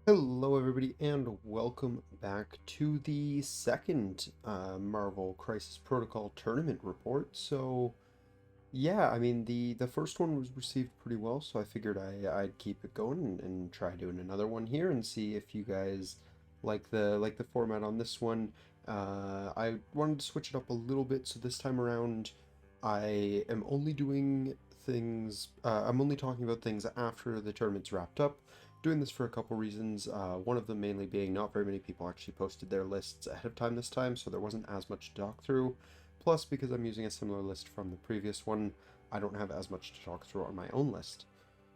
Hello, everybody, and welcome back to the second Marvel Crisis Protocol tournament report. Yeah, I mean the first one was received pretty well, so I figured I'd keep it going and try doing another one here and see if you guys like the format on this one. I wanted to switch it up a little bit, so this time around I am only doing things. I'm only talking about things after the tournament's wrapped up. Doing this for a couple reasons. One of them mainly being not very many people actually posted their lists ahead of time this time, so there wasn't as much to talk through. Plus, because I'm using a similar list from the previous one, I don't have as much to talk through on my own list.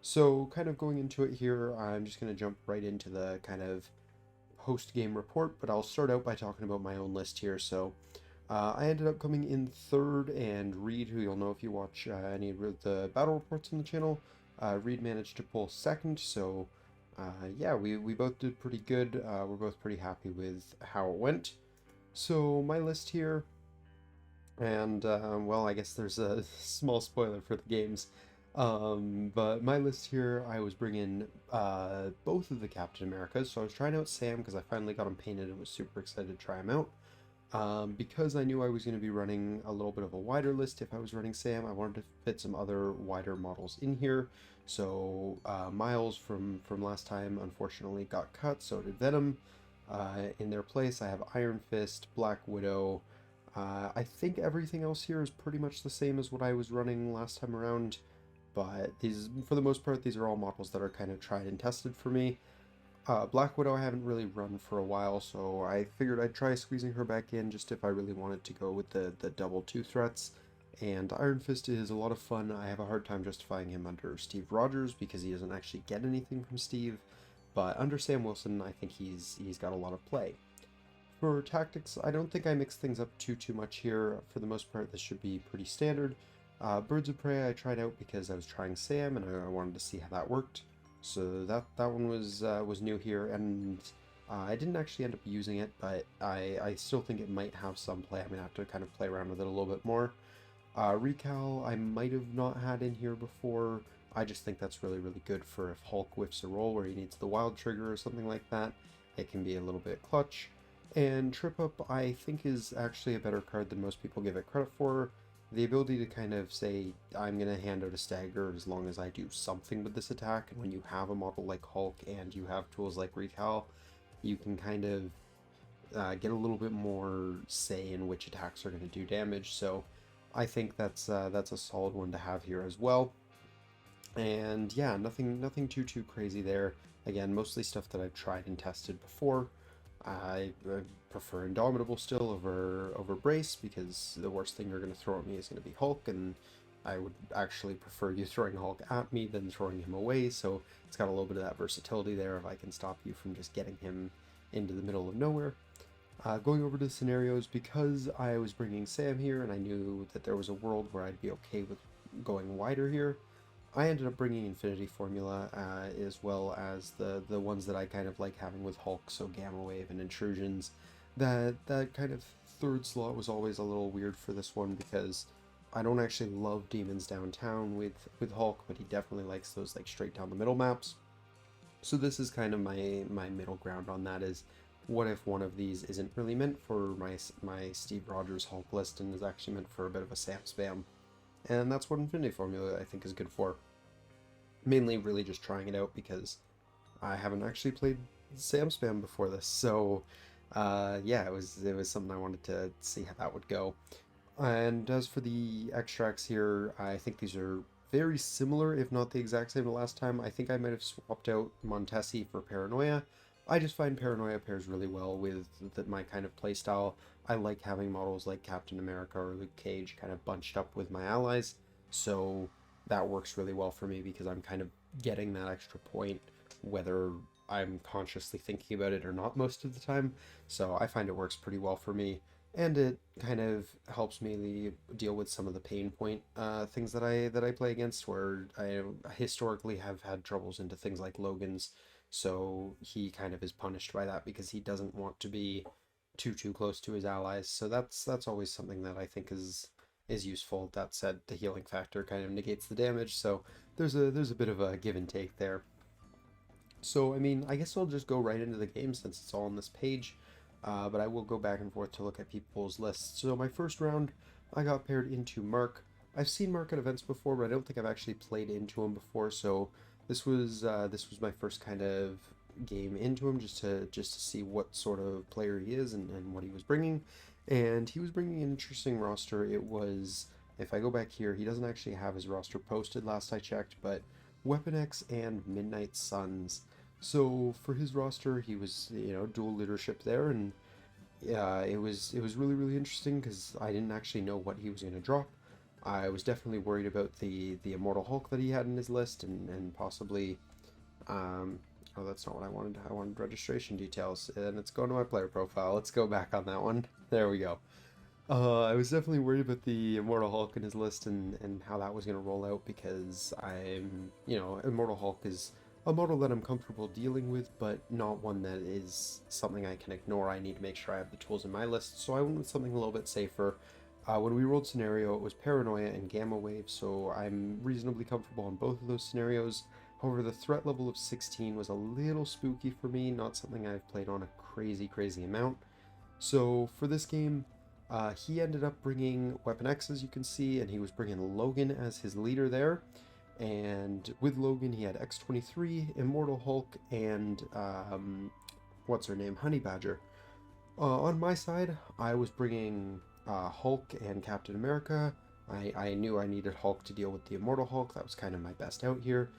So, kind of going into it here, I'm just going to jump right into the kind of post-game report, but I'll start out by talking about my own list here. I ended up coming in third, and Reed, who you'll know if you watch any of the battle reports on the channel, Reed managed to pull second, yeah, we both did pretty good. We're both pretty happy with how it went. So, my list here, and well, I guess there's a small spoiler for the games. But my list here, I was bringing both of the Captain Americas. So I was trying out Sam because I finally got him painted and was super excited to try him out. Because I knew I was going to be running a little bit of a wider list if I was running Sam, I wanted to fit some other wider models in here. Miles from last time unfortunately got cut, so did Venom. In their place, I have Iron Fist, Black Widow. I think everything else here is pretty much the same as what I was running last time around, but for the most part, these are all models that are kind of tried and tested for me. Black Widow I haven't really run for a while, so I figured I'd try squeezing her back in just if I really wanted to go with the double two threats. And Iron Fist is a lot of fun. I have a hard time justifying him under Steve Rogers because he doesn't actually get anything from Steve, but under Sam Wilson, I think he's got a lot of play. For tactics, I don't think I mix things up too much here. For the most part, this should be pretty standard. Birds of Prey I tried out because I was trying Sam and I wanted to see how that worked. So that one was new here, and I didn't actually end up using it, but I still think it might have some play. I'm gonna have to kind of play around with it a little bit more. Recal I might have not had in here before. I just think that's really good for if Hulk whiffs a roll where he needs the wild trigger or something like that. It can be a little bit clutch. And Trip Up I think is actually a better card than most people give it credit for. The ability to kind of say, I'm going to hand out a stagger as long as I do something with this attack, and when you have a model like Hulk and you have tools like Recal, you can kind of get a little bit more say in which attacks are going to do damage, so I think that's a solid one to have here as well. And yeah, nothing too crazy there. Again, mostly stuff that I've tried and tested before. I prefer Indomitable still over Brace because the worst thing you're going to throw at me is going to be Hulk, and I would actually prefer you throwing Hulk at me than throwing him away, so it's got a little bit of that versatility there if I can stop you from just getting him into the middle of nowhere. Going over to the scenarios, because I was bringing Sam here and I knew that there was a world where I'd be okay with going wider here, I ended up bringing Infinity Formula as well as the ones that I kind of like having with Hulk, so Gamma Wave and Intrusions. That kind of third slot was always a little weird for this one because I don't actually love Demons Downtown with Hulk, but he definitely likes those like straight down the middle maps. So this is kind of my middle ground on that is what if one of these isn't really meant for my Steve Rogers Hulk list and is actually meant for a bit of a Sam spam. And that's what Infinity Formula I think is good for. Mainly really just trying it out because I haven't actually played Sam Spam before this, so yeah, it was something I wanted to see how that would go. And as for the extracts here, I think these are very similar, if not the exact same to last time. I think I might have swapped out Montesi for Paranoia. I just find Paranoia pairs really well with my kind of playstyle. I like having models like Captain America or Luke Cage kind of bunched up with my allies, so that works really well for me because I'm kind of getting that extra point whether I'm consciously thinking about it or not most of the time. So I find it works pretty well for me, and it kind of helps me deal with some of the pain point things that I play against, where I historically have had troubles into things like Logan's. So he kind of is punished by that because he doesn't want to be too close to his allies. So that's always something that I think is useful. That said, the healing factor kind of negates the damage, so there's a bit of a give and take there. So, I mean, I guess I'll just go right into the game since it's all on this page, but I will go back and forth to look at people's lists. So, my first round, I got paired into Mark. I've seen Mark at events before, but I don't think I've actually played into him before. So, this was my first kind of game into him, just to see what sort of player he is and what he was bringing. And he was bringing an interesting roster. It was, if I go back here, he doesn't actually have his roster posted last I checked, but Weapon X and Midnight Suns. So for his roster, he was, dual leadership there, and yeah, it was really really interesting because I didn't actually know what he was going to drop. I was definitely worried about the Immortal Hulk that he had in his list, and possibly, um, oh, that's not what I wanted. I wanted registration details, and it's going to my player profile. Let's go back on that one. There we go. I was definitely worried about the Immortal Hulk in his list and how that was going to roll out because Immortal Hulk is a model that I'm comfortable dealing with, but not one that is something I can ignore. I need to make sure I have the tools in my list, so I went with something a little bit safer. When we rolled scenario, it was Paranoia and Gamma Wave, so I'm reasonably comfortable on both of those scenarios. However, the threat level of 16 was a little spooky for me, not something I've played on a crazy, crazy amount. So for this game, he ended up bringing Weapon X, as you can see, and he was bringing Logan as his leader there. And with Logan, he had X-23, Immortal Hulk, and what's her name, Honey Badger. On my side, I was bringing Hulk and Captain America. I knew I needed Hulk to deal with the Immortal Hulk. That was kind of my best out here.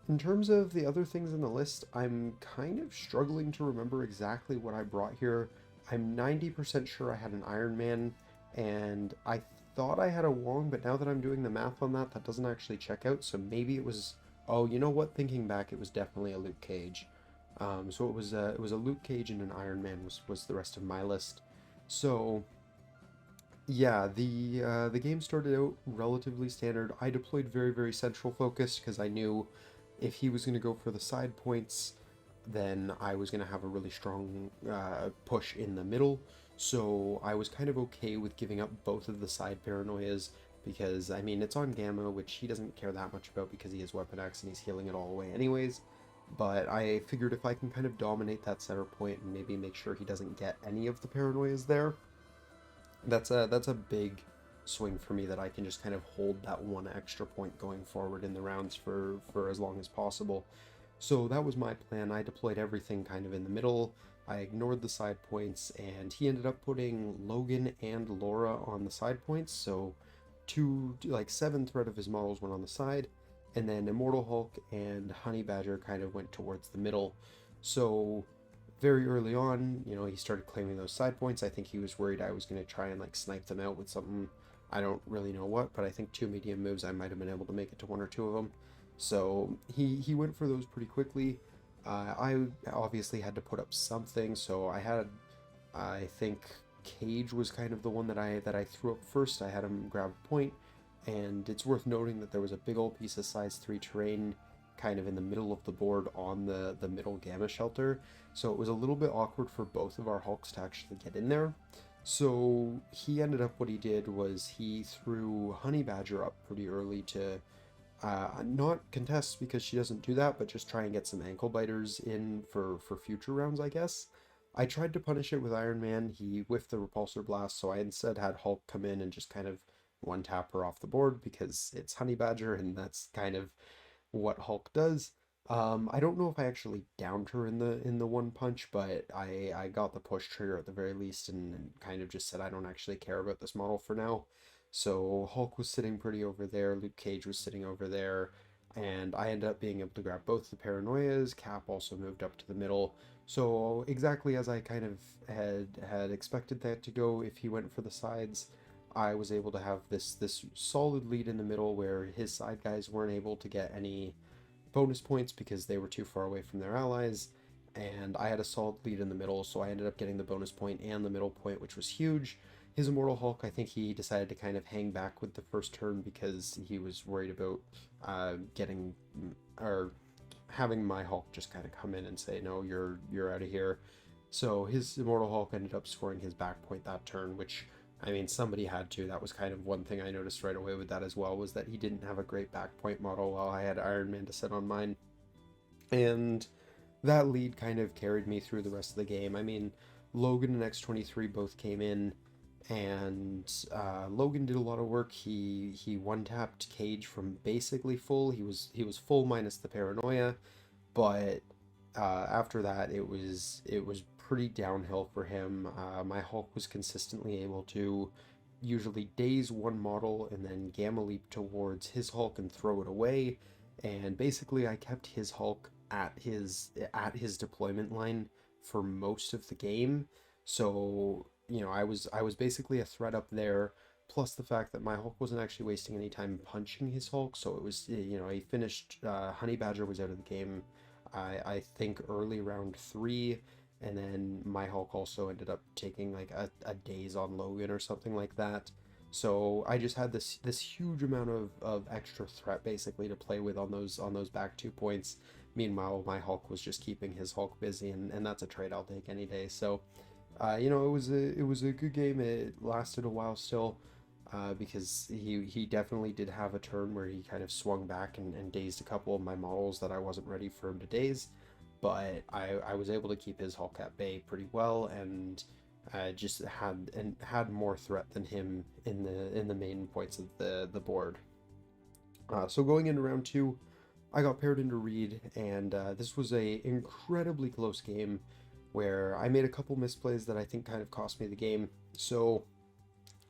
In terms of the other things in the list, I'm kind of struggling to remember exactly what I brought here. I'm 90% sure I had an Iron Man, and I thought I had a Wong, but now that I'm doing the math on that, that doesn't actually check out, so maybe it was... Oh, you know what? Thinking back, it was definitely a Luke Cage. So it was a Luke Cage and an Iron Man was the rest of my list. So yeah, the game started out relatively standard. I deployed very, very central focused because I knew if he was going to go for the side points, then I was going to have a really strong push in the middle. So I was kind of okay with giving up both of the side paranoias because, I mean, it's on Gamma, which he doesn't care that much about because he has Weapon X and he's healing it all away anyways. But I figured if I can kind of dominate that center point and maybe make sure he doesn't get any of the paranoias there, that's a big swing for me that I can just kind of hold that one extra point going forward in the rounds for as long as possible. So that was my plan. I deployed everything kind of in the middle. I ignored the side points, and he ended up putting Logan and Laura on the side points. So two, like seven threat of his models went on the side, and then Immortal Hulk and Honey Badger kind of went towards the middle. So very early on, he started claiming those side points. I think he was worried I was going to try and like snipe them out with something. I don't really know what, but I think two medium moves I might have been able to make it to one or two of them. So he went for those pretty quickly. I obviously had to put up something, so I think Cage was kind of the one that I threw up first. I had him grab a point, and it's worth noting that there was a big old piece of size 3 terrain kind of in the middle of the board on the middle Gamma shelter, so it was a little bit awkward for both of our Hulks to actually get in there. So he ended up, what he did was he threw Honey Badger up pretty early to not contest because she doesn't do that, but just try and get some ankle biters in for future rounds, I guess. I tried to punish it with Iron Man. He whiffed the repulsor blast, so I instead had Hulk come in and just kind of one tap her off the board because it's Honey Badger, and that's kind of what Hulk does. I don't know if I actually downed her in the one punch, but I got the push trigger at the very least and kind of just said I don't actually care about this model for now. So Hulk was sitting pretty over there, Luke Cage was sitting over there, and I ended up being able to grab both the paranoias. Cap also moved up to the middle. So exactly as I kind of had expected that to go, if he went for the sides, I was able to have this solid lead in the middle where his side guys weren't able to get any bonus points because they were too far away from their allies, and I had a solid lead in the middle, so I ended up getting the bonus point and the middle point, which was huge. His Immortal Hulk, I think he decided to kind of hang back with the first turn because he was worried about getting or having my Hulk just kind of come in and say, no, you're out of here. So his Immortal Hulk ended up scoring his back point that turn, which, I mean, somebody had to. That was kind of one thing I noticed right away with that as well, was that he didn't have a great back point model while I had Iron Man to set on mine. And that lead kind of carried me through the rest of the game. I mean, Logan and X-23 both came in, and Logan did a lot of work. He one-tapped Cage from basically full. He was full minus the paranoia, but after that it was pretty downhill for him. My Hulk was consistently able to usually daze one model and then gamma leap towards his Hulk and throw it away, and basically I kept his Hulk at his deployment line for most of the game. So, I was basically a threat up there, plus the fact that my Hulk wasn't actually wasting any time punching his Hulk. So it was, he finished, Honey Badger was out of the game, I think early round three, and then my Hulk also ended up taking like a daze on Logan or something like that. So I just had this huge amount of extra threat basically to play with on those back 2 points. Meanwhile, my Hulk was just keeping his Hulk busy, and that's a trade I'll take any day. So, it was a good game. It lasted a while still, because he definitely did have a turn where he kind of swung back and dazed a couple of my models that I wasn't ready for him to daze, but I was able to keep his Hulk at bay pretty well, and just had more threat than him in the main points of the board. So going into round two, I got paired into Reed, and this was a incredibly close game where I made a couple misplays that I think kind of cost me the game. So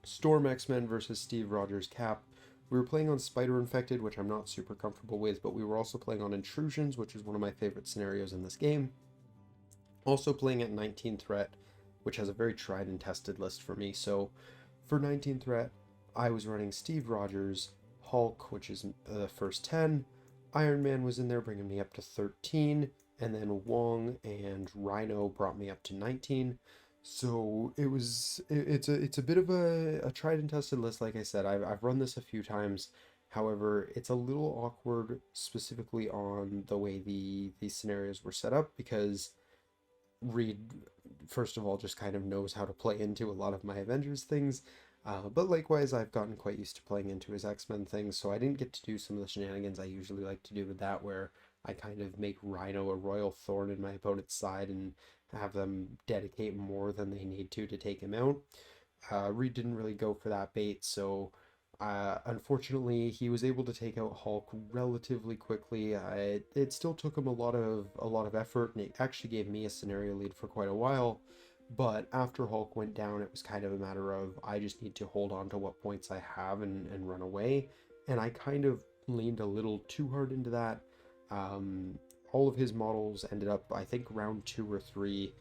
Storm X-Men versus Steve Rogers Cap. We were playing on Spider Infected, which I'm not super comfortable with, but we were also playing on Intrusions, which is one of my favorite scenarios in this game. Also playing at 19 Threat, which has a very tried and tested list for me. So for 19 Threat, I was running Steve Rogers, Hulk, which is the first 10. Iron Man was in there, bringing me up to 13, and then Wong and Rhino brought me up to 19. So it's a bit of a tried and tested list. Like I said, I've run this a few times. However, it's a little awkward specifically on the way these scenarios were set up, because Reed, first of all, just kind of knows how to play into a lot of my Avengers things. But likewise, I've gotten quite used to playing into his X-Men things, so I didn't get to do some of the shenanigans I usually like to do with that, where I kind of make Rhino a royal thorn in my opponent's side and have them dedicate more than they need to take him out. Reed didn't really go for that bait, so unfortunately, he was able to take out Hulk relatively quickly. It still took him a lot of effort, and it actually gave me a scenario lead for quite a while. But after Hulk went down, it was kind of a matter of I just need to hold on to what points I have and run away. And I kind of leaned a little too hard into that. Um, all of his models ended up, I think, round two or three,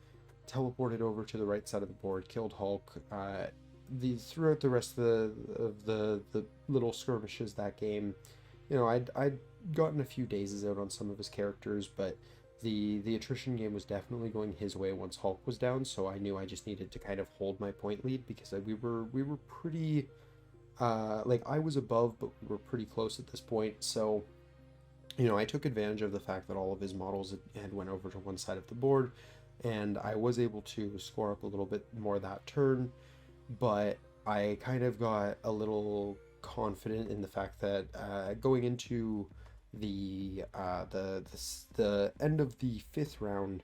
teleported over to the right side of the board, killed Hulk. Throughout the rest of the little skirmishes that game, I'd gotten a few dazes out on some of his characters, but the attrition game was definitely going his way once Hulk was down. So I knew I just needed to kind of hold my point lead, because we were pretty, like, I was above, but we were pretty close at this point. So I took advantage of the fact that all of his models had went over to one side of the board, and I was able to score up a little bit more that turn. But I kind of got a little confident in the fact that going into the end of the fifth round,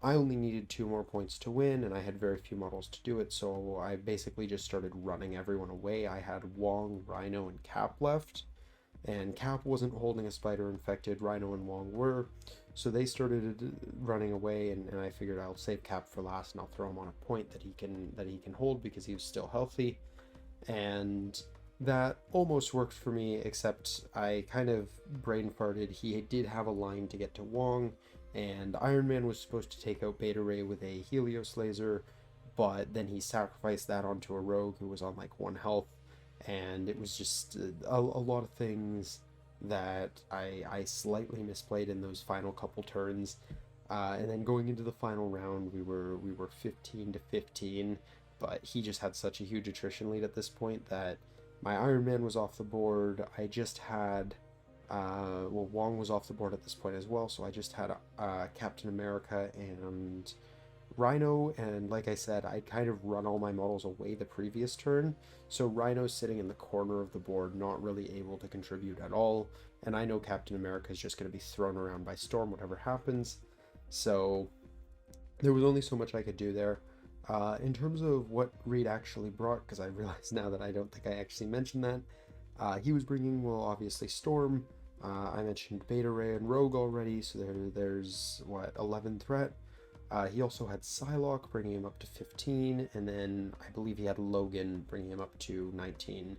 I only needed 2 more points to win, and I had very few models to do it. So I basically just started running everyone away. I had Wong, Rhino, and Cap left, and Cap wasn't holding a spider infected. Rhino and Wong were, so they started running away, and I figured I'll save Cap for last, and I'll throw him on a point that he can hold because he was still healthy. And that almost worked for me, except I kind of brain farted. He did have a line to get to Wong, and Iron Man was supposed to take out Beta Ray with a Helios laser, but then he sacrificed that onto a rogue who was on like 1 health, and it was just a lot of things that I slightly misplayed in those final couple turns. And then going into the final round, we were 15 to 15, but he just had such a huge attrition lead at this point that my Iron Man was off the board. I just had, Wong was off the board at this point as well, so I just had Captain America and Rhino, and like I said, I'd kind of run all my models away the previous turn, so Rhino's sitting in the corner of the board, not really able to contribute at all, and I know Captain America is just going to be thrown around by Storm, whatever happens. So there was only so much I could do there. In terms of what Reed actually brought, because I realize now that I don't think I actually mentioned that, he was bringing, well, obviously Storm. I mentioned Beta Ray and Rogue already, so there's what, 11 threat. He also had Psylocke bringing him up to 15, and then I believe he had Logan bringing him up to 19.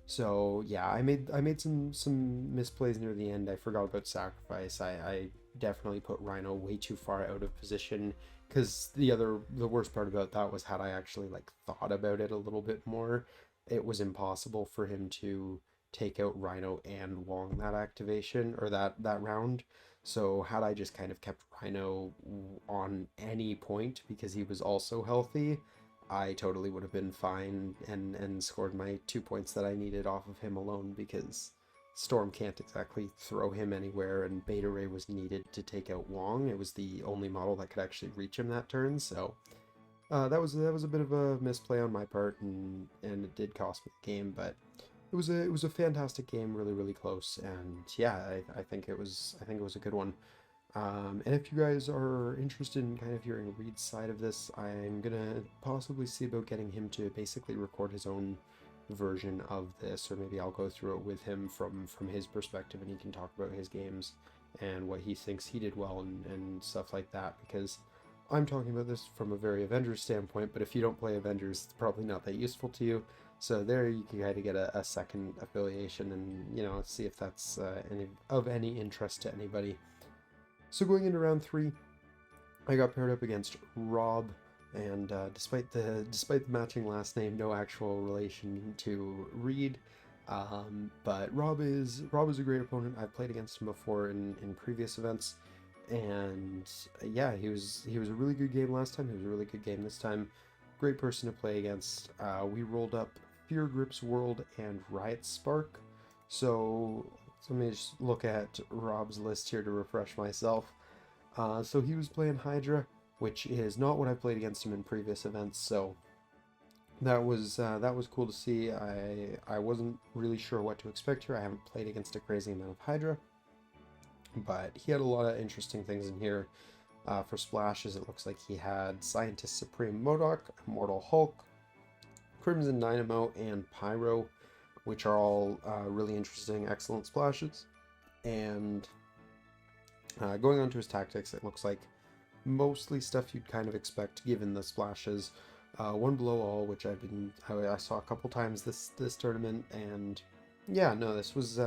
So yeah, I made some misplays near the end. I forgot about sacrifice. I definitely put Rhino way too far out of position, because the worst part about that was, had I actually like thought about it a little bit more, it was impossible for him to take out Rhino and Wong that activation, or that round. So had I just kind of kept Rhino on any point because he was also healthy, I totally would have been fine and scored my 2 points that I needed off of him alone, because Storm can't exactly throw him anywhere, and Beta Ray was needed to take out Wong. It was the only model that could actually reach him that turn, so that was a bit of a misplay on my part, and it did cost me the game, but it was a fantastic game, really really close, and yeah, I think it was a good one. And if you guys are interested in kind of hearing Reed's side of this, I'm gonna possibly see about getting him to basically record his own version of this, or maybe I'll go through it with him from his perspective, and he can talk about his games and what he thinks he did well, and stuff like that, because I'm talking about this from a very Avengers standpoint, but if you don't play Avengers, it's probably not that useful to you. So there you can kind of get a second affiliation, and see if that's any interest to anybody. So going into round 3, I got paired up against Rob, and despite the matching last name, no actual relation to Reed. But Rob is a great opponent. I've played against him before in previous events, and yeah, he was a really good game last time. He was a really good game this time. Great person to play against. We rolled up Fear Grips World and Riot Spark. So let me just look at Rob's list here to refresh myself. So he was playing Hydra, which is not what I played against him in previous events. So that was cool to see. I wasn't really sure what to expect here. I haven't played against a crazy amount of Hydra, but he had a lot of interesting things in here. For splashes, it looks like he had Scientist Supreme MODOK, Immortal Hulk, Crimson Dynamo, and Pyro, which are all really interesting, excellent splashes. And going on to his tactics, it looks like mostly stuff you'd kind of expect given the splashes. One below all, which I saw a couple times this tournament, and yeah, no, this was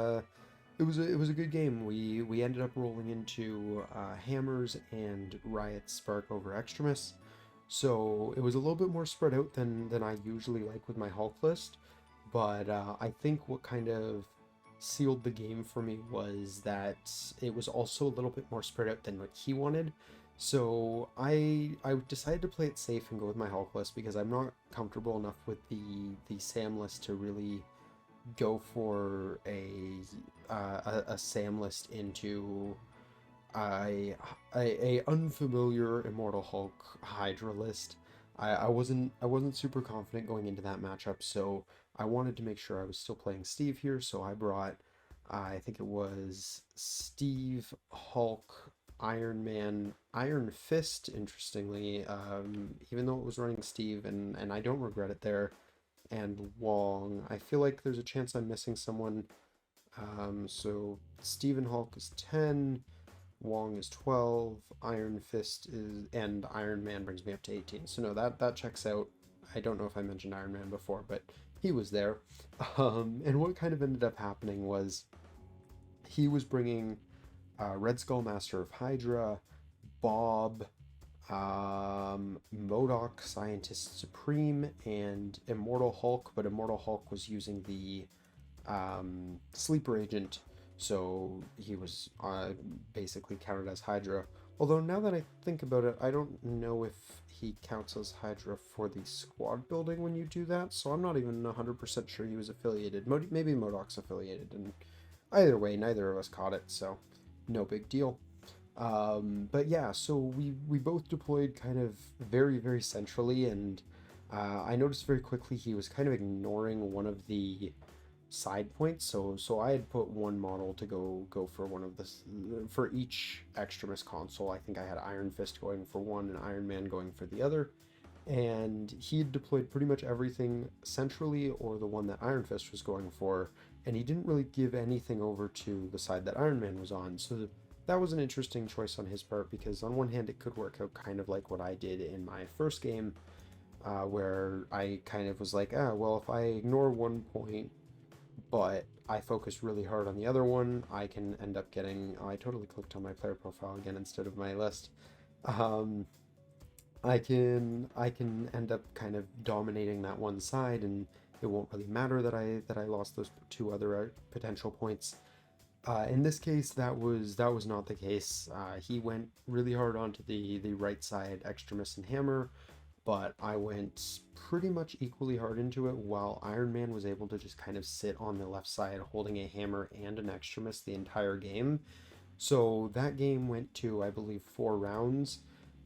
it was a good game. We ended up rolling into Hammers and Riot Spark over Extremis, so it was a little bit more spread out than I usually like with my Hulk list. But I think what kind of sealed the game for me was that it was also a little bit more spread out than what he wanted. So I decided to play it safe and go with my Hulk list, because I'm not comfortable enough with the Sam list to really go for a Sam list into a unfamiliar Immortal Hulk Hydra list. I wasn't super confident going into that matchup, so I wanted to make sure I was still playing Steve here, so I brought, I think it was Steve, Hulk, Iron Man, Iron Fist, interestingly, even though it was running Steve, and I don't regret it there, and Wong. I feel like there's a chance I'm missing someone. So Steve and Hulk is 10, Wong is 12, Iron Fist is, and Iron Man brings me up to 18. So no, that checks out. I don't know if I mentioned Iron Man before, but he was there. And what kind of ended up happening was he was bringing Red Skull, Master of Hydra, Bob, MODOK, Scientist Supreme, and Immortal Hulk, but Immortal Hulk was using the Sleeper Agent, so he was basically counted as Hydra. Although now that I think about it, I don't know if he counts as Hydra for the squad building when you do that, so I'm not even 100% sure he was affiliated. Maybe MODOK's affiliated, and either way, neither of us caught it, so no big deal. But yeah, so we both deployed kind of very, very centrally, and I noticed very quickly he was kind of ignoring one of the side points. So I had put one model to go for one of the for each Extremis console. I think I had Iron Fist going for one and Iron Man going for the other. And he had deployed pretty much everything centrally or the one that Iron Fist was going for, and he didn't really give anything over to the side that Iron Man was on. So that was an interesting choice on his part, because on one hand it could work out kind of like what I did in my first game, where I kind of was like, well, if I ignore one point, but I focus really hard on the other one, I can end up getting. Oh, I totally clicked on my player profile again instead of my list. Um, I can end up kind of dominating that one side, and it won't really matter that I lost those two other potential points. In this case, that was not the case. He went really hard onto the right side, Extremis and Hammer, but I went pretty much equally hard into it, while Iron Man was able to just kind of sit on the left side holding a hammer and an Extremis the entire game. So that game went to, I believe, 4 rounds,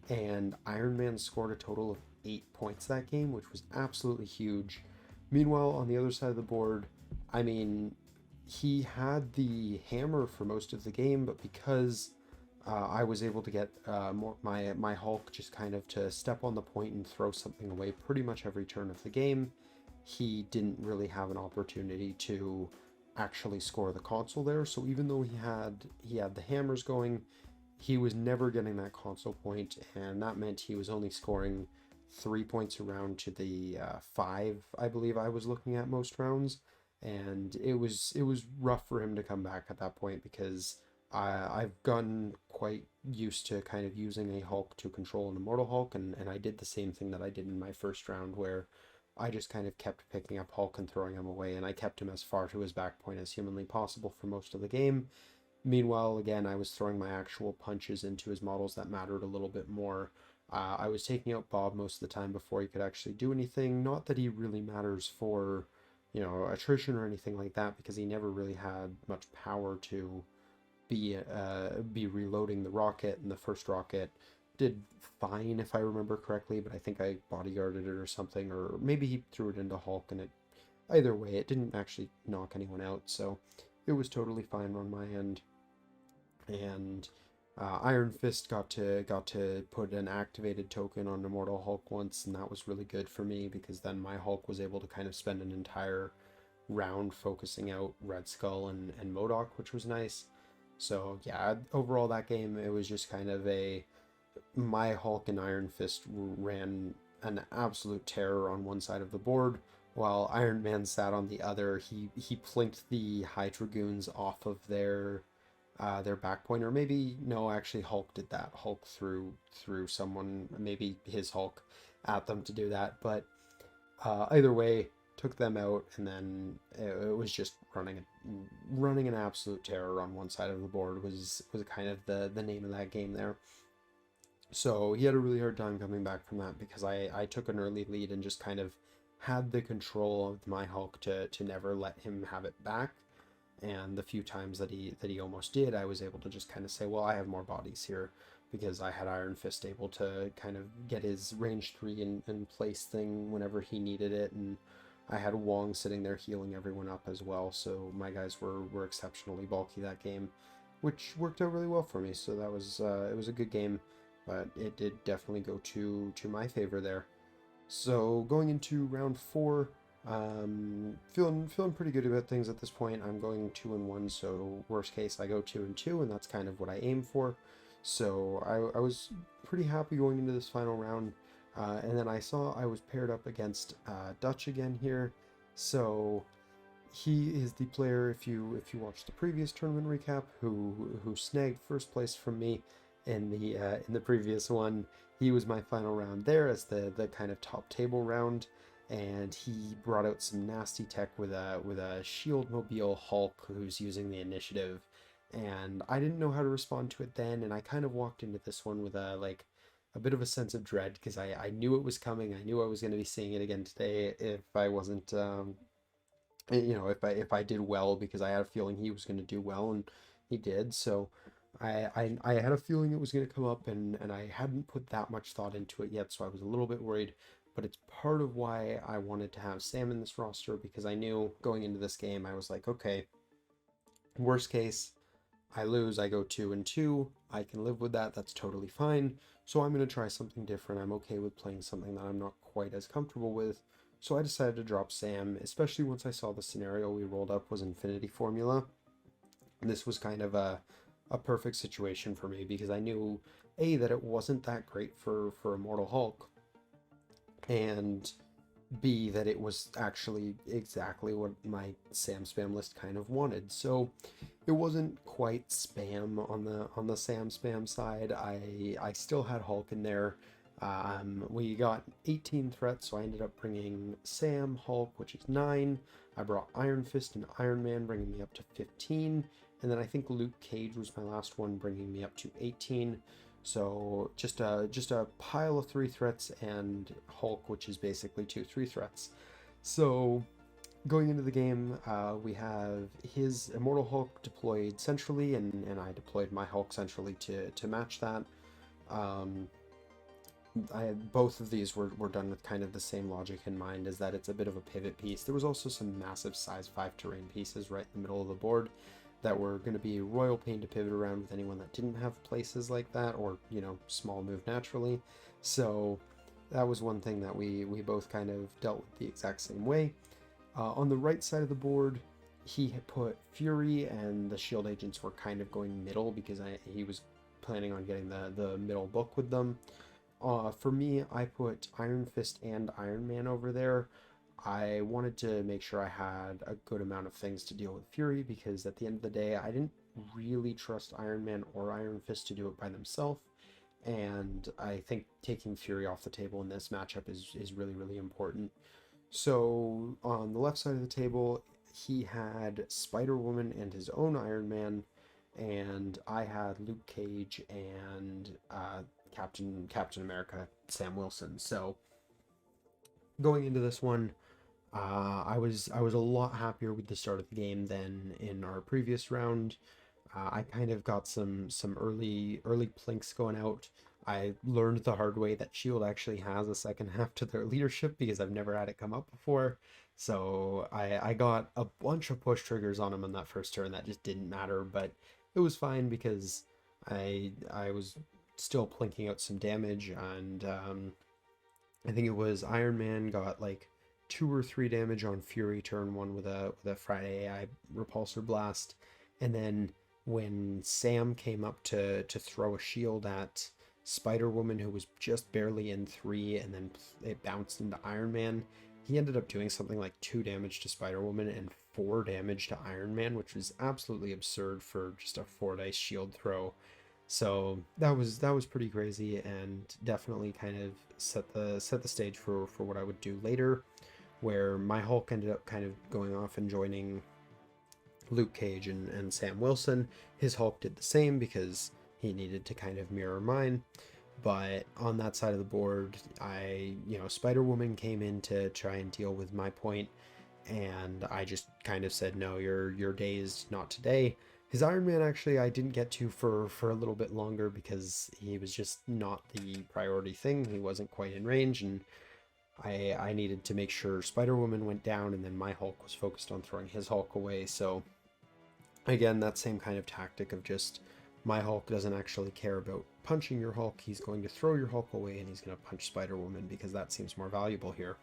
and Iron Man scored a total of 8 points that game, which was absolutely huge. Meanwhile, on the other side of the board, I mean, he had the hammer for most of the game, but because I was able to get my Hulk just kind of to step on the point and throw something away pretty much every turn of the game, he didn't really have an opportunity to actually score the console there. So even though he had the hammers going, he was never getting that console point, and that meant he was only scoring 3 points a round to the five I believe I was looking at most rounds, and it was rough for him to come back at that point, because I've gotten quite used to kind of using a Hulk to control an Immortal Hulk, and I did the same thing that I did in my first round, where I just kind of kept picking up Hulk and throwing him away, and I kept him as far to his back point as humanly possible for most of the game. Meanwhile, again, I was throwing my actual punches into his models that mattered a little bit more. I was taking out Bob most of the time before he could actually do anything. Not that he really matters for, attrition or anything like that, because he never really had much power to be reloading the rocket, and the first rocket did fine if I remember correctly, but I think I bodyguarded it or something, or maybe he threw it into Hulk, and either way, it didn't actually knock anyone out, so it was totally fine on my end. And Iron Fist got to put an activated token on Immortal Hulk once, and that was really good for me, because then my Hulk was able to kind of spend an entire round focusing out Red Skull and MODOK, which was nice. So yeah, overall that game, it was just kind of my Hulk and Iron Fist ran an absolute terror on one side of the board, while Iron Man sat on the other. He plinked the Hydra Goons off of their back point, or maybe no, actually Hulk did that. Hulk threw someone, maybe his Hulk, at them to do that. But either way, took them out, and then it was just running an absolute terror on one side of the board was kind of the name of that game there. So he had a really hard time coming back from that, because I took an early lead and just kind of had the control of my Hulk to never let him have it back. And the few times that he almost did, I was able to just kind of say, well, I have more bodies here, because I had Iron Fist able to kind of get his range 3 in place thing whenever he needed it, and I had Wong sitting there healing everyone up as well, so my guys were exceptionally bulky that game, which worked out really well for me. So that was it was a good game, but it did definitely go to my favor there. So going into round 4, feeling pretty good about things at this point. I'm going 2-1, so worst case I go 2-2, and that's kind of what I aim for. So I was pretty happy going into this final round. And then I saw I was paired up against Dutch again here. So he is the player, if you watched the previous tournament recap, who snagged first place from me in the previous one. He was my final round there as the kind of top table round, and he brought out some nasty tech with a shield mobile Hulk who's using the initiative, and I didn't know how to respond to it then, and I kind of walked into this one with a bit of a sense of dread, because I knew it was coming. I knew I was going to be seeing it again today if I wasn't, if I did well, because I had a feeling he was going to do well, and he did. So I had a feeling it was going to come up, and I hadn't put that much thought into it yet, so I was a little bit worried. but it's part of why I wanted to have Sam in this roster, because I knew going into this game, I was like, okay, worst case, I lose, I go 2-2. I can live with that. That's totally fine. So I'm going to try something different. I'm okay with playing something that I'm not quite as comfortable with. So I decided to drop Sam, especially once I saw the scenario we rolled up was Infinity Formula. This was kind of a perfect situation for me because I knew A, that it wasn't that great for Immortal Hulk, and B, that it was actually exactly what my Sam spam list kind of wanted. So it wasn't quite spam on the Sam spam side. I still had Hulk in there. We got 18 threats, so I ended up bringing Sam, Hulk, which is 9. I brought Iron Fist and Iron Man, bringing me up to 15. And then I think Luke Cage was my last one, bringing me up to 18. So just a pile of 3 threats, and Hulk, which is basically 2 3 threats. So going into the game, we have his Immortal Hulk deployed centrally, and I deployed my Hulk centrally to match that. Both of these were done with kind of the same logic in mind, is that it's a bit of a pivot piece. There was also some massive size 5 terrain pieces right in the middle of the board that were going to be royal pain to pivot around with anyone that didn't have places like that, or, you know, small move naturally. So that was one thing that we both kind of dealt with the exact same way. On the right side of the board, he had put Fury, and the shield agents were kind of going middle because he was planning on getting the middle book with them. For me, I put Iron Fist and Iron Man over there. I wanted to make sure I had a good amount of things to deal with Fury, because at the end of the day, I didn't really trust Iron Man or Iron Fist to do it by themselves. And I think taking Fury off the table in this matchup is really, really important. So on the left side of the table, he had Spider-Woman and his own Iron Man, and I had Luke Cage and Captain America, Sam Wilson. So going into this one, I was a lot happier with the start of the game than in our previous round. I kind of got some early plinks going out. I learned the hard way that Shield actually has a second half to their leadership, because I've never had it come up before. So I got a bunch of push triggers on him on that first turn that just didn't matter, but it was fine because I was still plinking out some damage, and I think it was Iron Man got like 2 or 3 damage on Fury turn 1 with a Friday AI repulsor blast, and then when Sam came up to throw a shield at Spider-Woman, who was just barely in 3, and then it bounced into Iron Man, he ended up doing something like 2 damage to Spider-Woman and 4 damage to Iron Man, which was absolutely absurd for just a 4-dice shield throw. So that was pretty crazy, and definitely kind of set the stage for what I would do later, where my Hulk ended up kind of going off and joining Luke Cage and Sam Wilson. His Hulk did the same because he needed to kind of mirror mine. But on that side of the board, Spider-Woman came in to try and deal with my point, and I just kind of said, no, your day is not today. His Iron Man, actually, I didn't get to for a little bit longer because he was just not the priority thing. He wasn't quite in range, and I needed to make sure Spider-Woman went down, and then my Hulk was focused on throwing his Hulk away. So again, that same kind of tactic of just, my Hulk doesn't actually care about punching your Hulk. He's going to throw your Hulk away, and he's going to punch Spider-Woman because that seems more valuable here.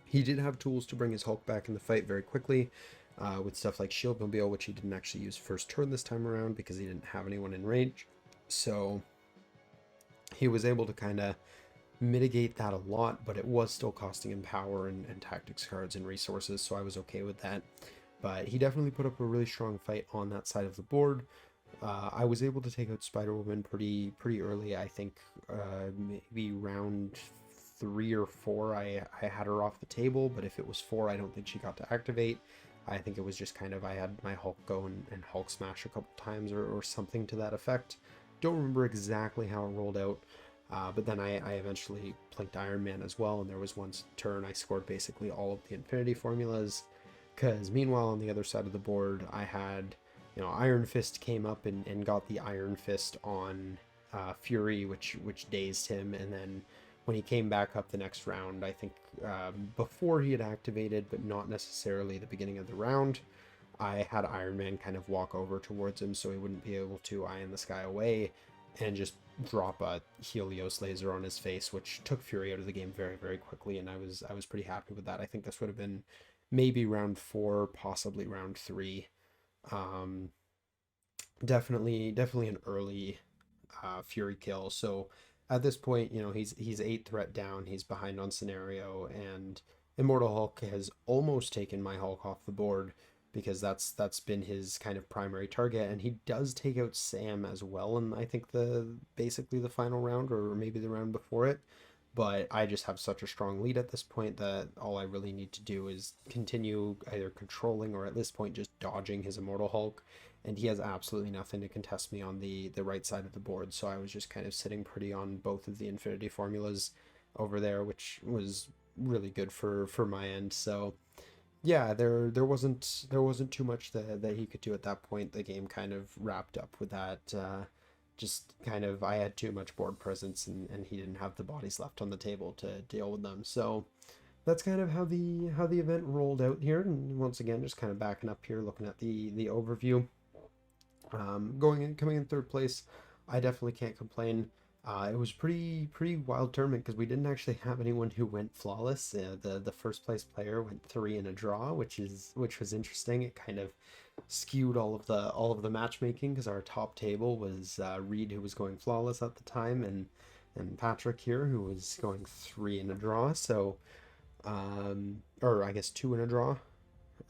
He did have tools to bring his Hulk back in the fight very quickly, with stuff like Shield Mobile, which he didn't actually use first turn this time around because he didn't have anyone in range. So he was able to kind of mitigate that a lot, but it was still costing him power and tactics cards and resources, so I was okay with that. But he definitely put up a really strong fight on that side of the board. I was able to take out Spider-Woman pretty early. I think maybe round 3 or 4 I had her off the table, but if it was 4, I don't think she got to activate. I think it was just kind of, I had my Hulk go and Hulk smash a couple times or something to that effect. Don't remember exactly how it rolled out, but then I eventually plinked Iron Man as well, and there was one turn I scored basically all of the Infinity Formulas, because meanwhile on the other side of the board I had, Iron Fist came up and got the Iron Fist on Fury, which dazed him, and then when he came back up the next round, I think before he had activated, but not necessarily the beginning of the round, I had Iron Man kind of walk over towards him so he wouldn't be able to eye in the sky away and just drop a Helios laser on his face, which took Fury out of the game very, very quickly, and I was pretty happy with that. I think this would have been maybe round 4, possibly round 3. Um, definitely an early Fury kill. So at this point, you know, he's 8 threat down. He's behind on scenario, and Immortal Hulk has almost taken my Hulk off the board because that's been his kind of primary target, and he does take out Sam as well. And I think basically the final round, or maybe the round before it. But I just have such a strong lead at this point that all I really need to do is continue either controlling or at this point just dodging his Immortal Hulk, and he has absolutely nothing to contest me on the right side of the board. So I was just kind of sitting pretty on both of the Infinity formulas over there, which was really good for my end. So yeah, there wasn't too much that he could do at that point. The game kind of wrapped up with that. Just kind of, I had too much board presence, and he didn't have the bodies left on the table to deal with them. So that's kind of how the event rolled out here. And once again, just kind of backing up here, looking at the overview. Coming in third place, I definitely can't complain. It was pretty wild tournament because we didn't actually have anyone who went flawless. The first place player went 3 in a draw, which was interesting. It kind of skewed all of the matchmaking because our top table was Reed, who was going flawless at the time, and Patrick here, who was going 3 in a draw. So or I guess 2 in a draw,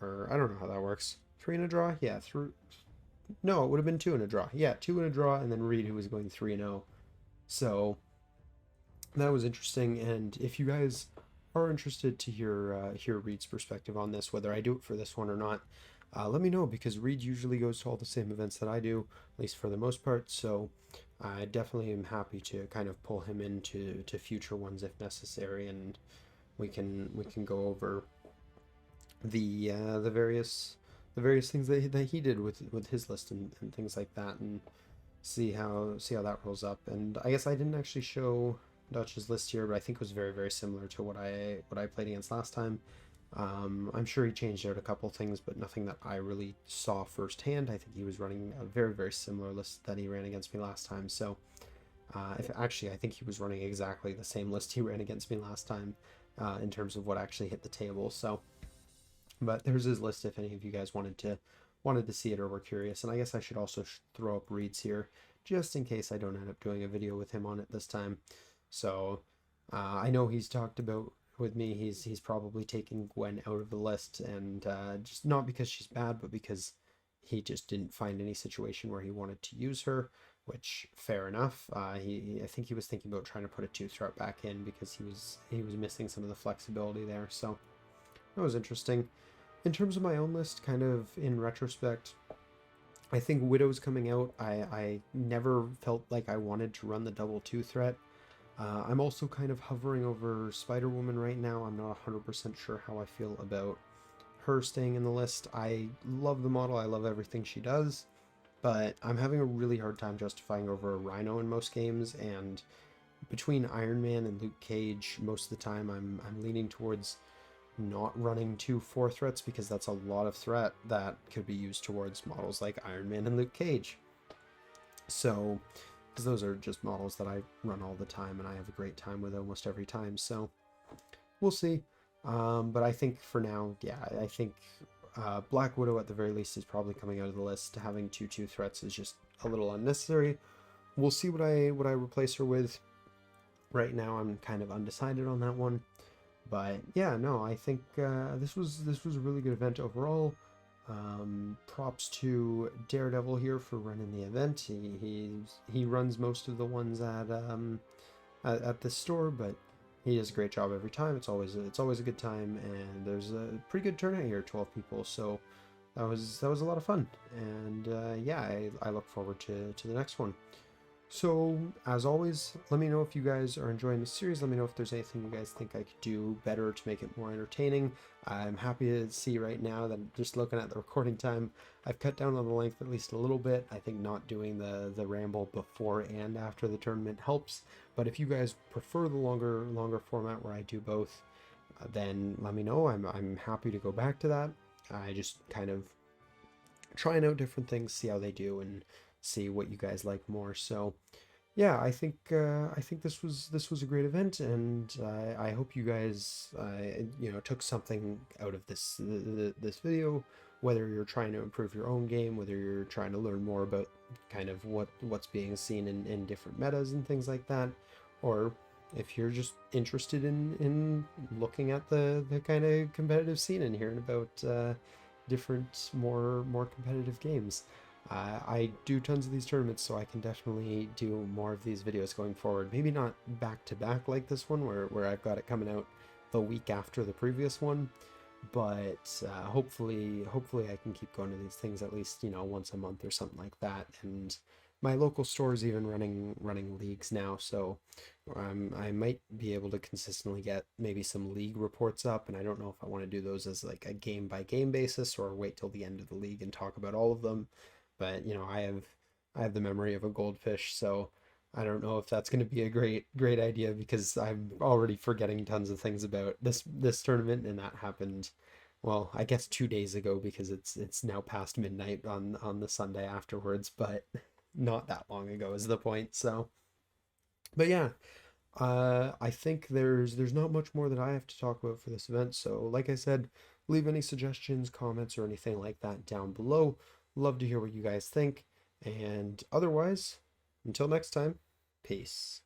or I don't know how that works. 3 in a draw, yeah. Through No, it would have been 2 in a draw. Yeah, 2 in a draw, and then Reed, who was going 3 and 0. So that was interesting. And if you guys are interested to hear Reed's perspective on this, whether I do it for this one or not, let me know, because Reed usually goes to all the same events that I do, at least for the most part. So I definitely am happy to kind of pull him into future ones if necessary, and we can go over the various things that he did with his list and things like that, and see how that rolls up. And I guess I didn't actually show Dutch's list here, but I think it was very, very similar to what I played against last time. I'm sure he changed out a couple things, but nothing that I really saw firsthand. I think he was running a very, very similar list that he ran against me last time. So I think he was running exactly the same list he ran against me last time in terms of what actually hit the table. So, but there's his list if any of you guys wanted to see it or were curious. And I guess I should also throw up Reed's here, just in case I don't end up doing a video with him on it this time. So I know he's talked about with me, he's probably taking Gwen out of the list, and just not because she's bad, but because he just didn't find any situation where he wanted to use her, which fair enough. I think he was thinking about trying to put a 2-threat back in because he was missing some of the flexibility there. So that was interesting. In terms of my own list, kind of in retrospect, I think Widow's coming out. I never felt like I wanted to run the double 2-threat. I'm also kind of hovering over Spider-Woman right now. I'm not 100% sure how I feel about her staying in the list. I love the model. I love everything she does, but I'm having a really hard time justifying over a Rhino in most games. And between Iron Man and Luke Cage, most of the time I'm leaning towards not running 2 4-threats, because that's a lot of threat that could be used towards models like Iron Man and Luke Cage. So, because those are just models that I run all the time and I have a great time with almost every time. So we'll see. But I think for now, yeah, I think Black Widow at the very least is probably coming out of the list. Having 2 threats is just a little unnecessary. We'll see what I replace her with. Right now I'm kind of undecided on that one. But yeah, no, I think this was a really good event overall. Props to Daredevil here for running the event. He runs most of the ones at this store, but he does a great job every time. It's always a good time, and there's a pretty good turnout here, 12 people. So that was a lot of fun, and yeah, I look forward to the next one. So, as always, let me know if you guys are enjoying the series. Let me know if there's anything you guys think I could do better to make it more entertaining. I'm happy to see right now that just looking at the recording time, I've cut down on the length at least a little bit. I think not doing the ramble before and after the tournament helps, But if you guys prefer the longer format where I do both, then let me know. I'm happy to go back to that. I just kind of trying out different things, see how they do, and see what you guys like more. So yeah, I think this was a great event, and I hope you guys took something out of this video. Whether you're trying to improve your own game, whether you're trying to learn more about kind of what's being seen in different metas and things like that, or if you're just interested in looking at the kind of competitive scene and hearing about different more competitive games. I do tons of these tournaments, so I can definitely do more of these videos going forward. Maybe not back to back like this one, where I've got it coming out the week after the previous one, but hopefully I can keep going to these things at least, once a month or something like that. And my local store is even running leagues now, so I might be able to consistently get maybe some league reports up. And I don't know if I want to do those as like a game by game basis or wait till the end of the league and talk about all of them. But I have the memory of a goldfish, so I don't know if that's going to be a great idea, because I'm already forgetting tons of things about this tournament, and that happened, well, I guess 2 days ago, because it's now past midnight on the Sunday afterwards, but not that long ago is the point. So, but yeah, I think there's not much more that I have to talk about for this event. So, like I said, leave any suggestions, comments, or anything like that down below. Love to hear what you guys think. And otherwise, until next time, peace.